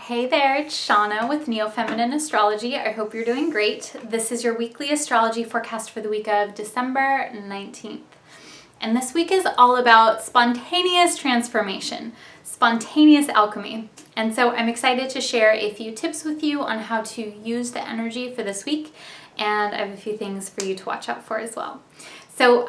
Hey there, it's Shauna with Neo-Feminine Astrology. I hope you're doing great. This is your weekly astrology forecast for the week of December 19th. And this week is all about spontaneous transformation, spontaneous alchemy. And so I'm excited to share a few tips with you on how to use the energy for this week. And I have a few things for you to watch out for as well. So,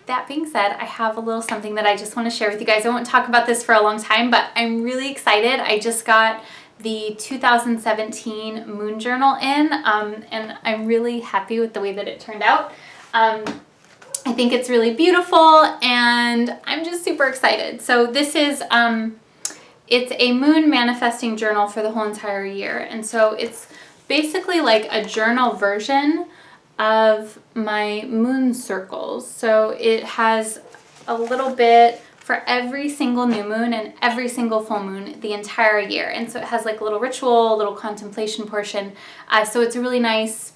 that being said, I have a little something that I just want to share with you guys. I won't talk about this for a long time, but I'm really excited. I just got the 2017 Moon Journal in, and I'm really happy with the way that it turned out. I think it's really beautiful, and I'm just super excited. So this is, it's a moon manifesting journal for the whole entire year. And so it's basically like a journal version of my moon circles. So it has a little bit for every single new moon and every single full moon the entire year. And so it has like a little ritual, a little contemplation portion. So it's a really nice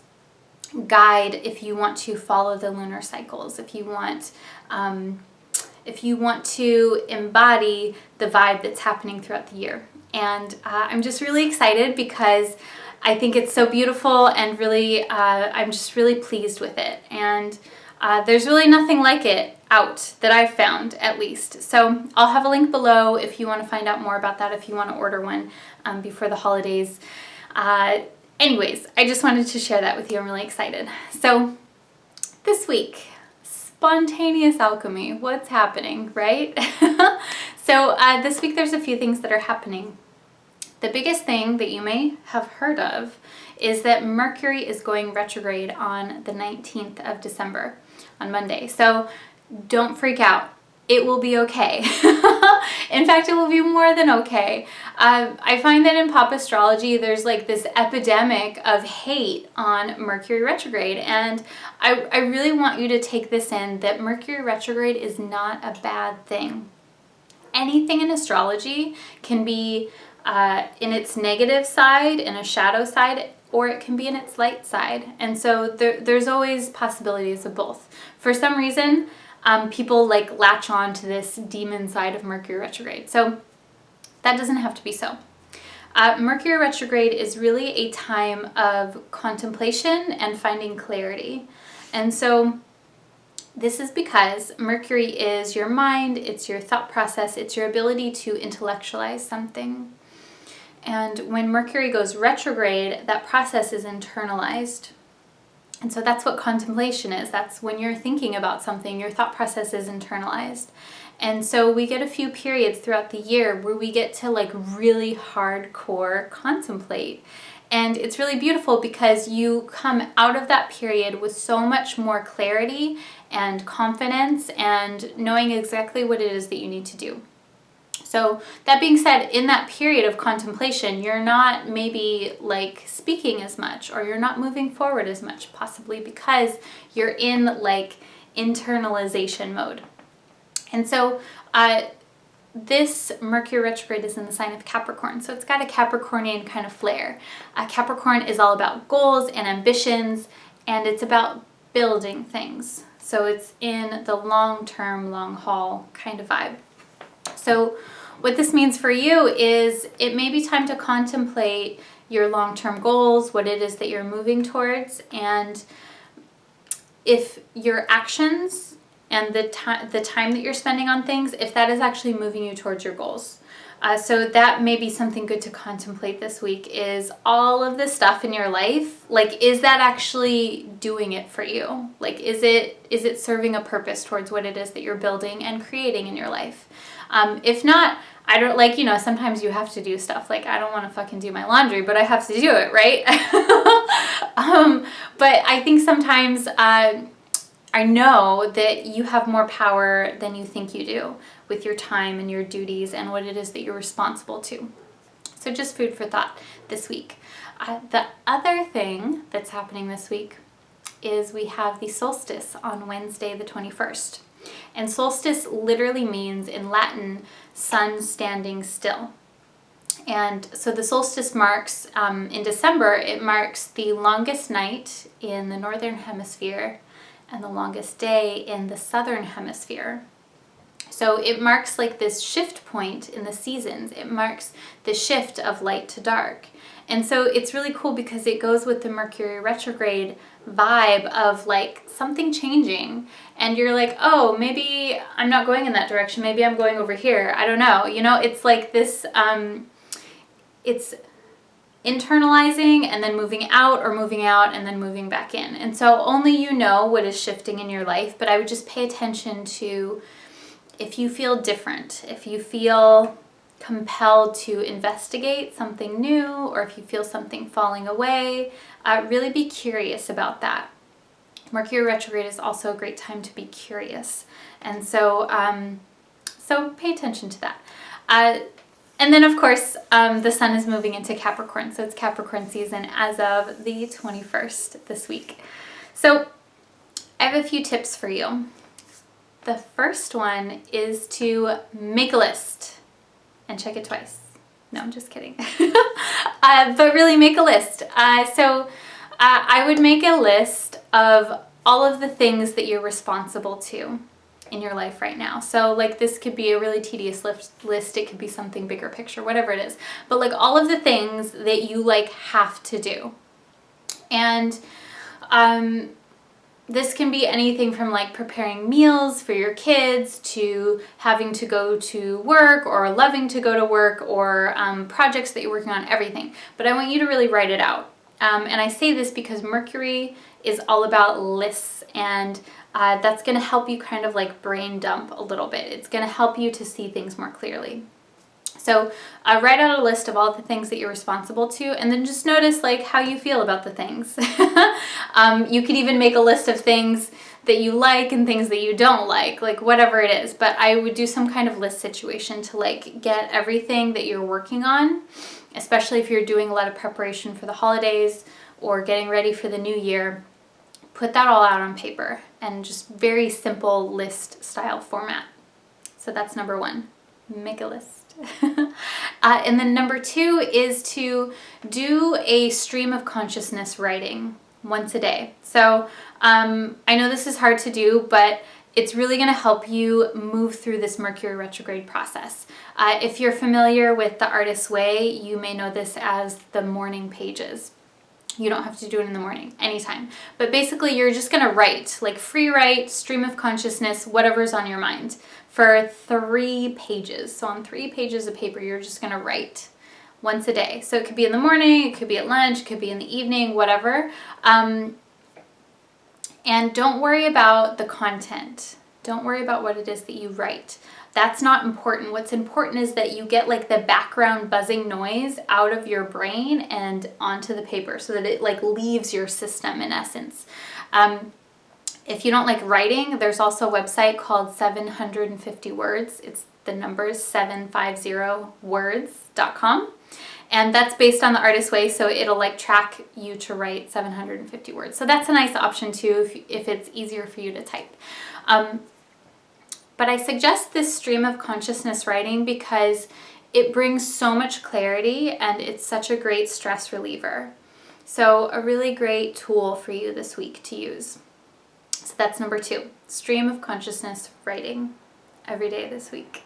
guide if you want to follow the lunar cycles, if you want to embody the vibe that's happening throughout the year. And I'm just really excited because I think it's so beautiful, and really, I'm just really pleased with it. And there's really nothing like it out that I've found, at least. So I'll have a link below if you want to find out more about that, if you want to order one before the holidays. Anyways, I just wanted to share that with you. I'm really excited. So this week, spontaneous alchemy. What's happening, right? So this week there's a few things that are happening. The biggest thing that you may have heard of is that Mercury is going retrograde on the 19th of December, on Monday. So don't freak out. It will be okay. In fact, it will be more than okay. I find that in pop astrology, there's like this epidemic of hate on Mercury retrograde. And I really want you to take this in, that Mercury retrograde is not a bad thing. Anything in astrology can be in its negative side, in a shadow side, or it can be in its light side. And so there's always possibilities of both. For some reason, people like latch on to this demon side of Mercury retrograde. So that doesn't have to be so. Mercury retrograde is really a time of contemplation and finding clarity. And so this is because Mercury is your mind, it's your thought process, it's your ability to intellectualize something. And when Mercury goes retrograde, that process is internalized. And so that's what contemplation is. That's when you're thinking about something, your thought process is internalized. And so we get a few periods throughout the year where we get to like really hardcore contemplate. And it's really beautiful because you come out of that period with so much more clarity and confidence and knowing exactly what it is that you need to do. So that being said, in that period of contemplation, you're not maybe like speaking as much, or you're not moving forward as much, possibly because you're in like internalization mode. And so this Mercury retrograde is in the sign of Capricorn. So it's got a Capricornian kind of flair. Capricorn is all about goals and ambitions, and it's about building things. So it's in the long-term, long-haul kind of vibe. So what this means for you is it may be time to contemplate your long-term goals, what it is that you're moving towards, and if your actions and the time that you're spending on things, if that is actually moving you towards your goals. So that may be something good to contemplate this week, is all of the stuff in your life, like, is that actually doing it for you? Like, is it serving a purpose towards what it is that you're building and creating in your life? If not, I don't like, sometimes you have to do stuff. Like, I don't want to fucking do my laundry, but I have to do it, right? But I think sometimes I know that you have more power than you think you do with your time and your duties and what it is that you're responsible to. So just food for thought this week. The other thing that's happening this week is we have the solstice on Wednesday the 21st. And solstice literally means in Latin, sun standing still. And so the solstice marks, in December, it marks the longest night in the northern hemisphere and the longest day in the southern hemisphere. So it marks like this shift point in the seasons. It marks the shift of light to dark. And so it's really cool because it goes with the Mercury retrograde vibe of like something changing. And you're like, oh, maybe I'm not going in that direction. Maybe I'm going over here. I don't know. You know, it's like this, it's internalizing and then moving out, or moving out and then moving back in. And so only you know what is shifting in your life, but I would just pay attention to if you feel different, if you feel compelled to investigate something new, or if you feel something falling away, really be curious about that. Mercury retrograde is also a great time to be curious. And so, so pay attention to that. And then, of course, the sun is moving into Capricorn, so it's Capricorn season as of the 21st this week. So I have a few tips for you. The first one is to make a list and check it twice. No, I'm just kidding. But really make a list. I would make a list of all of the things that you're responsible to in your life right now. So like this could be a really tedious list. It could be something bigger picture, whatever it is. But like all of the things that you like have to do. And this can be anything from like preparing meals for your kids to having to go to work or loving to go to work, or projects that you're working on, everything. But I want you to really write it out. And I say this because Mercury is all about lists, and that's going to help you kind of like brain dump a little bit. It's going to help you to see things more clearly. So write out a list of all the things that you're responsible to, and then just notice like how you feel about the things. You could even make a list of things that you like and things that you don't like whatever it is. But I would do some kind of list situation to like get everything that you're working on, especially if you're doing a lot of preparation for the holidays or getting ready for the new year. Put that all out on paper, and just very simple list style format. So that's number one, make a list. And then number two is to do a stream of consciousness writing once a day. So I know this is hard to do, but it's really going to help you move through this Mercury retrograde process. If you're familiar with the Artist's Way, you may know this as the morning pages. You don't have to do it in the morning, anytime. But basically, you're just going to write, like free write, stream of consciousness, whatever's on your mind, for 3 pages. So on 3 pages of paper, you're just going to write once a day. So it could be in the morning, it could be at lunch, it could be in the evening, whatever. And don't worry about the content. Don't worry about what it is that you write. That's not important. What's important is that you get like the background buzzing noise out of your brain and onto the paper, so that it like leaves your system in essence. If you don't like writing, there's also a website called 750 Words. It's the numbers 750words.com. And that's based on the Artist's Way, so it'll like track you to write 750 words. So that's a nice option too if it's easier for you to type. But I suggest this stream of consciousness writing because it brings so much clarity, and it's such a great stress reliever. So a really great tool for you this week to use. So that's number 2, stream of consciousness writing every day this week.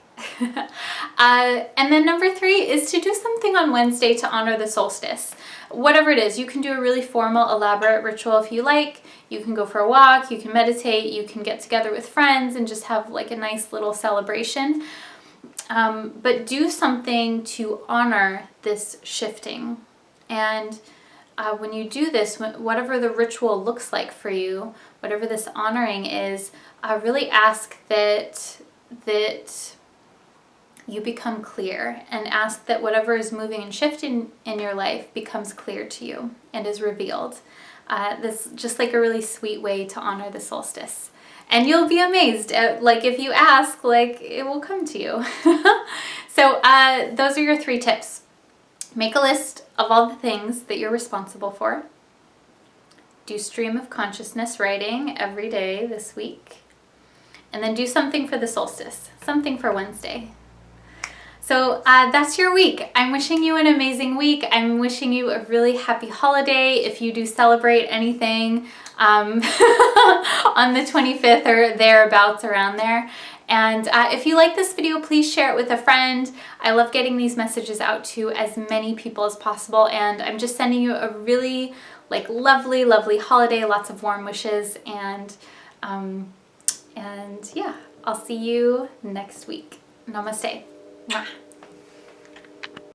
And then number 3 is to do something on Wednesday to honor the solstice. Whatever it is, you can do a really formal, elaborate ritual if you like. You can go for a walk, you can meditate, you can get together with friends and just have like a nice little celebration. But do something to honor this shifting. And when you do this, whatever the ritual looks like for you, whatever this honoring is, really ask that you become clear, and ask that whatever is moving and shifting in your life becomes clear to you and is revealed. This is just like a really sweet way to honor the solstice. And you'll be amazed at, like, if you ask, like, it will come to you. So those are your 3 tips. Make a list of all the things that you're responsible for. Do stream of consciousness writing every day this week. And then do something for the solstice, something for Wednesday. So that's your week. I'm wishing you an amazing week. I'm wishing you a really happy holiday if you do celebrate anything on the 25th or thereabouts around there. And if you like this video, please share it with a friend. I love getting these messages out to as many people as possible, and I'm just sending you a really lovely, lovely holiday, lots of warm wishes, and yeah, I'll see you next week. Namaste. Mwah.